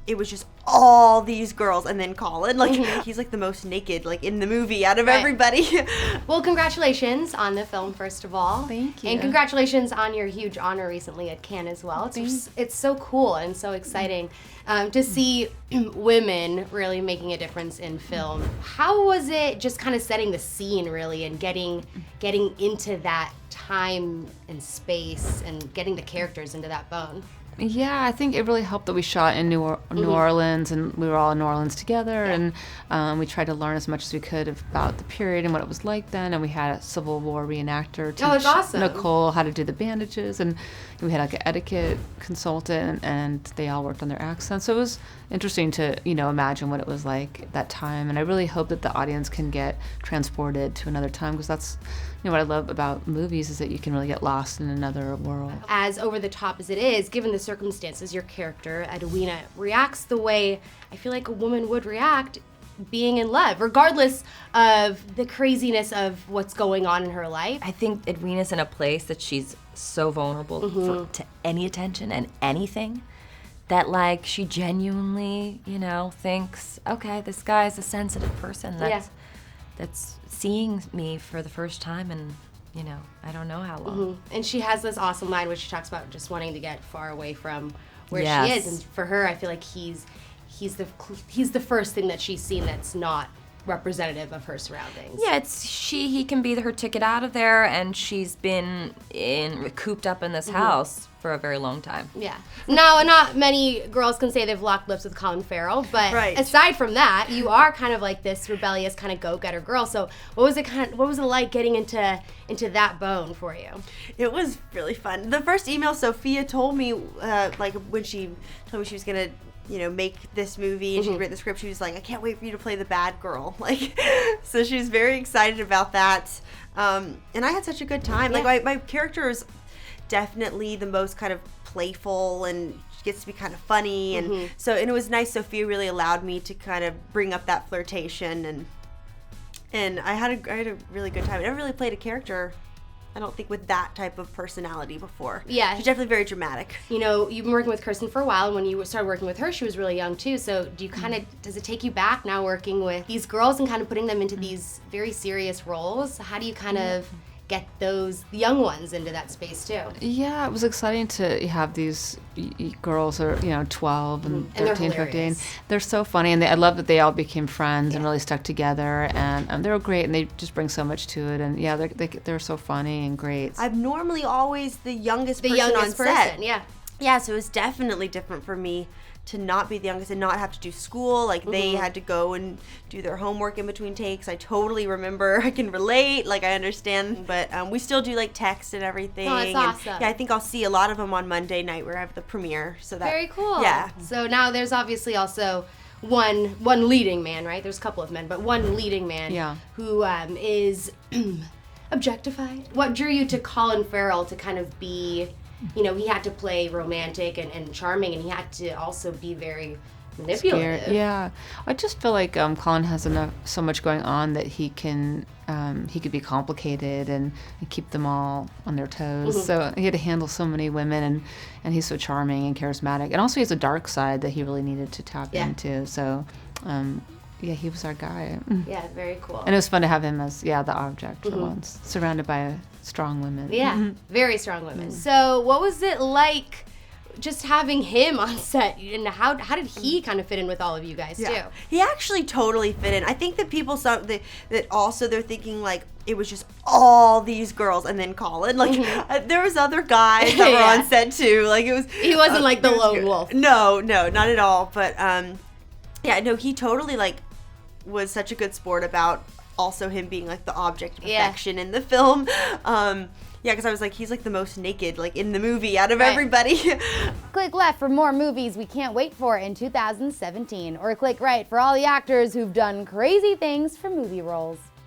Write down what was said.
it was just all these girls, and then Colin, like, he's like the most naked, like, in the movie out of everybody. Well, congratulations on the film, first of all. Thank you. And congratulations on your huge honor recently at Cannes as well. It's so cool and so exciting to see women really making a difference in film. How was it just kind of setting the scene, really, and getting into that time and space and getting the characters into that bone? Yeah, I think it really helped that we shot in New Orleans, and we were all in New Orleans together, and we tried to learn as much as we could about the period and what it was like then, and we had a Civil War reenactor teach awesome. Nicole how to do the bandages, and we had like an etiquette consultant, and they all worked on their accents, so it was interesting to, imagine what it was like at that time, and I really hope that the audience can get transported to another time, because that's what I love about movies is that you can really get lost in another world. As over the top as it is, given the circumstances, your character, Edwina, reacts the way I feel like a woman would react being in love, regardless of the craziness of what's going on in her life. I think Edwina's in a place that she's so vulnerable to any attention and anything that, like, she genuinely, thinks, okay, this guy's a sensitive person that's seeing me for the first time, and I don't know how long. And she has this awesome line where she talks about just wanting to get far away from where she is, and for her, I feel like he's the first thing that she's seen that's not representative of her surroundings. Yeah, he can be her ticket out of there, and she's been cooped up in this house for a very long time. Yeah. Now, not many girls can say they've locked lips with Colin Farrell, but aside from that, you are kind of like this rebellious kind of go-getter girl. So, what was it like getting into that bone for you? It was really fun. The first email Sophia told me, when she told me she was gonna make this movie and she read the script, she was like, I can't wait for you to play the bad girl. So she was very excited about that. And I had such a good time. Yeah. Like, my character is definitely the most kind of playful, and she gets to be kind of funny. And and it was nice. Sophia really allowed me to kind of bring up that flirtation, and I had a really good time. I never really played a character, I don't think, with that type of personality before. Yeah. She's definitely very dramatic. You've been working with Kirsten for a while, and when you started working with her, she was really young too. So do you does it take you back now working with these girls and kind of putting them into these very serious roles? How do you kind of get those young ones into that space too? Yeah, it was exciting to have these girls who are 12 and 13, 15. They're so funny, and I love that they all became friends and really stuck together, and they were great, and they just bring so much to it, and they're so funny and great. I'm normally always the youngest person on set. Yeah, so it was definitely different for me to not be the youngest and not have to do school. Like, they had to go and do their homework in between takes. I totally remember. I can relate. Like, I understand. But we still do, like, text and everything. Oh, that's awesome. And, I think I'll see a lot of them on Monday night where I have the premiere. So that, very cool. Yeah. So now there's obviously also one leading man, right? There's a couple of men, but one leading man who is objectified. What drew you to Colin Farrell to kind of be... he had to play romantic and charming, and he had to also be very manipulative. Scared. Yeah. I just feel like Colin has so much going on that he could be complicated and keep them all on their toes. So he had to handle so many women, and he's so charming and charismatic. And also he has a dark side that he really needed to tap into. So, he was our guy. Yeah, very cool. And it was fun to have him as, the object for once, surrounded by strong women. Yeah, very strong women. So what was it like just having him on set, and how did he kind of fit in with all of you guys too? He actually totally fit in. I think that people that also they're thinking like it was just all these girls and then Colin. Like there was other guys that were on set too. Like he wasn't like the lone wolf. No, not at all. But he totally was such a good sport about also him being like the object of affection in the film. Because I was like, he's like the most naked in the movie out of everybody. Click left for more movies we can't wait for in 2017, or click right for all the actors who've done crazy things for movie roles.